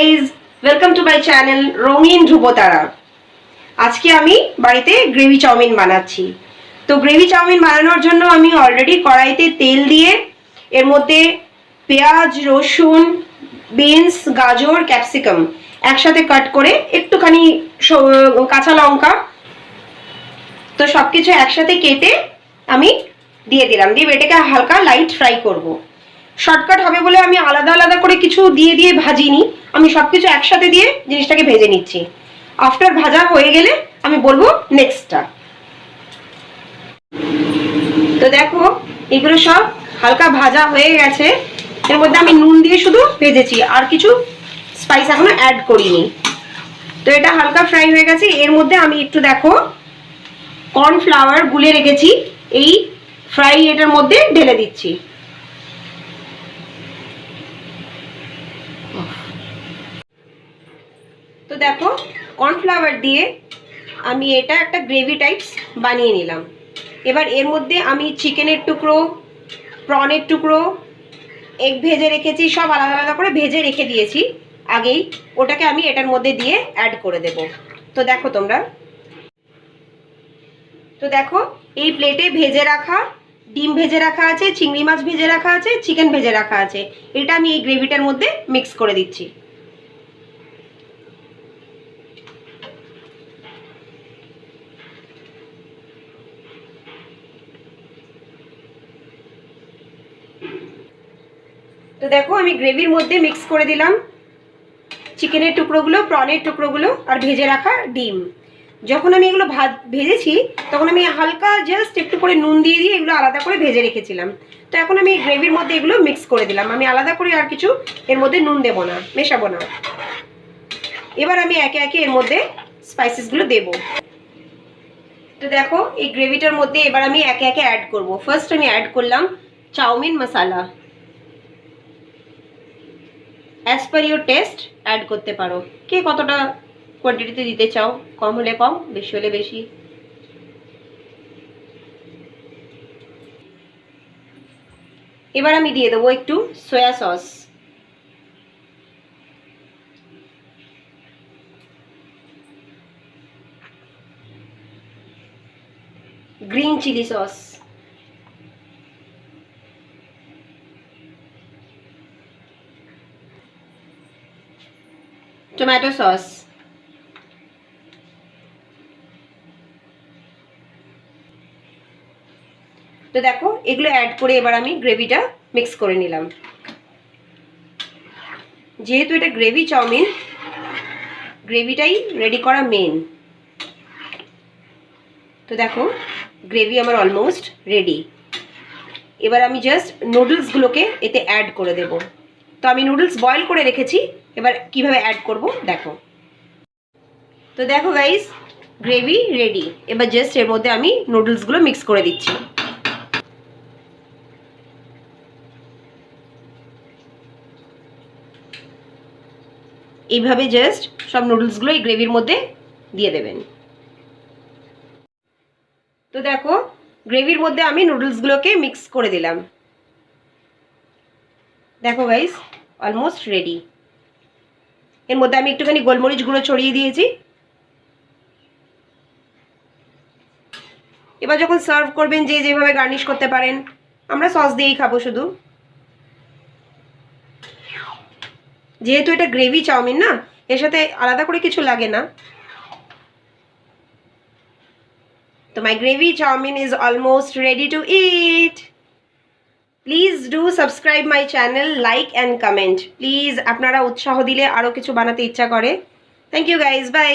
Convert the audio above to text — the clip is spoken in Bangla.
Guys, welcome to my channel রঙিন ধ্রুবতারা। আজকে আমি বাড়িতে গ্রেভি চাউমিন বানাচ্ছি। তো গ্রেভি চাউমিন বানানোর জন্য আমি অলরেডি কড়াইতে তেল দিয়ে এর মধ্যে পেঁয়াজ, রসুন, বিনস, গাজর, ক্যাপসিকাম একসাথে কাট করে একটুখানি কাঁচা লঙ্কা, তো সবকিছু একসাথে কেটে আমি দিয়ে দিলাম। দিয়ে এটাকে হালকা লাইট ফ্রাই করব। শর্টকাট হবে বলে আমি আলাদা আলাদা করে কিছু দিয়ে দিয়ে ভাজিনি, আমি সবকিছু একসাথে দিয়ে জিনিসটাকে ভেজে নিচ্ছি। আফটার ভাজা হয়ে গেলে আমি বলবো নেক্সটটা। তো দেখো, এগুলো সব হালকা ভাজা হয়ে গেছে। এর মধ্যে আমি নুন দিয়ে শুধু ভেজেছি, আর কিছু স্পাইস এখনো অ্যাড করিনি। তো এটা হালকা ফ্রাই হয়ে গেছে। এর মধ্যে আমি একটু দেখো কর্নফ্লাওয়ার গুলে রেখেছি, এই ফ্রাই এটার মধ্যে ঢেলে দিচ্ছি। তো দেখো, কর্নফ্লাওয়ার দিয়ে আমি এটা একটা গ্রেভি টাইপস বানিয়ে নিলাম। এবার এর মধ্যে আমি চিকেনের টুকরো, প্রনের টুকরো, এগ ভেজে রেখেছি, সব আলাদা আলাদা করে ভেজে রেখে দিয়েছি আগেই। ওটাকে আমি এটার মধ্যে দিয়ে অ্যাড করে দেব। তো দেখো তোমরা, তো দেখো এই প্লেটে ভেজে রাখা ডিম ভেজে রাখা আছে, চিংড়ি মাছ ভেজে রাখা আছে, চিকেন ভেজে রাখা আছে। এটা আমি এই গ্রেভিটার মধ্যে মিক্স করে দিচ্ছি। তো দেখো, আমি গ্রেভির মধ্যে মিক্স করে দিলাম চিকেনের টুকরোগুলো, প্রনের টুকরোগুলো আর ভেজে রাখা ডিম। যখন আমি এগুলো ভেজেছি তখন আমি হালকা জাস্ট একটু করে নুন দিয়ে দিয়ে এগুলো আলাদা করে ভেজে রেখেছিলাম। তো এখন আমি গ্রেভির মধ্যে এগুলো মিক্স করে দিলাম। আমি আলাদা করে আর কিছু এর মধ্যে নুন দেবো না, মেশাবো না। এবার আমি একে একে এর মধ্যে স্পাইসেসগুলো দেব। তো দেখো, এই গ্রেভিটার মধ্যে এবার আমি একে একে অ্যাড করব। ফার্স্ট আমি অ্যাড করলাম chow mein masala. As per your taste add করতে পারো, কে কতটা কোয়ান্টিটিতে দিতে চাও, কম হলে কম, বেশি হলে বেশি। এবার আমি দিয়ে দেবো একটু soya sauce, green chilli sauce, tomato sauce, তো দেখো এগুলো অ্যাড করে এবার আমি গ্রেভিটা মিক্স করে নিলাম। যেহেতু এটা গ্রেভি চাউমিন, গ্রেভিটাই রেডি করা মেন। তো দেখো গ্রেভি আমার অলমোস্ট রেডি। এবার আমি জাস্ট নুডলসগুলোকে এতে অ্যাড করে দেব। তো আমি নুডলস বয়েল করে রেখেছি, এবার কিভাবে অ্যাড করব দেখো। তো দেখো গাইস, গ্রেভি রেডি। এবার জাস্ট এর মধ্যে আমি নুডলসগুলো মিক্স করে দিচ্ছি। এইভাবে জাস্ট সব নুডলসগুলো এই গ্রেভির মধ্যে দিয়ে দেবেন। তো দেখো গ্রেভির মধ্যে আমি নুডলসগুলোকে মিক্স করে দিলাম। দেখো গাইস, অলমোস্ট রেডি। এর মধ্যে আমি একটুখানি গোলমরিচ গুঁড়ো ছড়িয়ে দিয়েছি। এবার যখন সার্ভ করবেন, যে যেভাবে গার্নিশ করতে পারেন, আমরা সস দিয়েই খাবো শুধু। যেহেতু এটা গ্রেভি চাউমিন না, এর সাথে আলাদা করে কিছু লাগে না। তো my gravy chowmein is almost ready to eat. Please do subscribe my channel, like and comment please. আপনারা উৎসাহ দিলে আরও কিছু বানাতে ইচ্ছা করে। Thank you guys, by.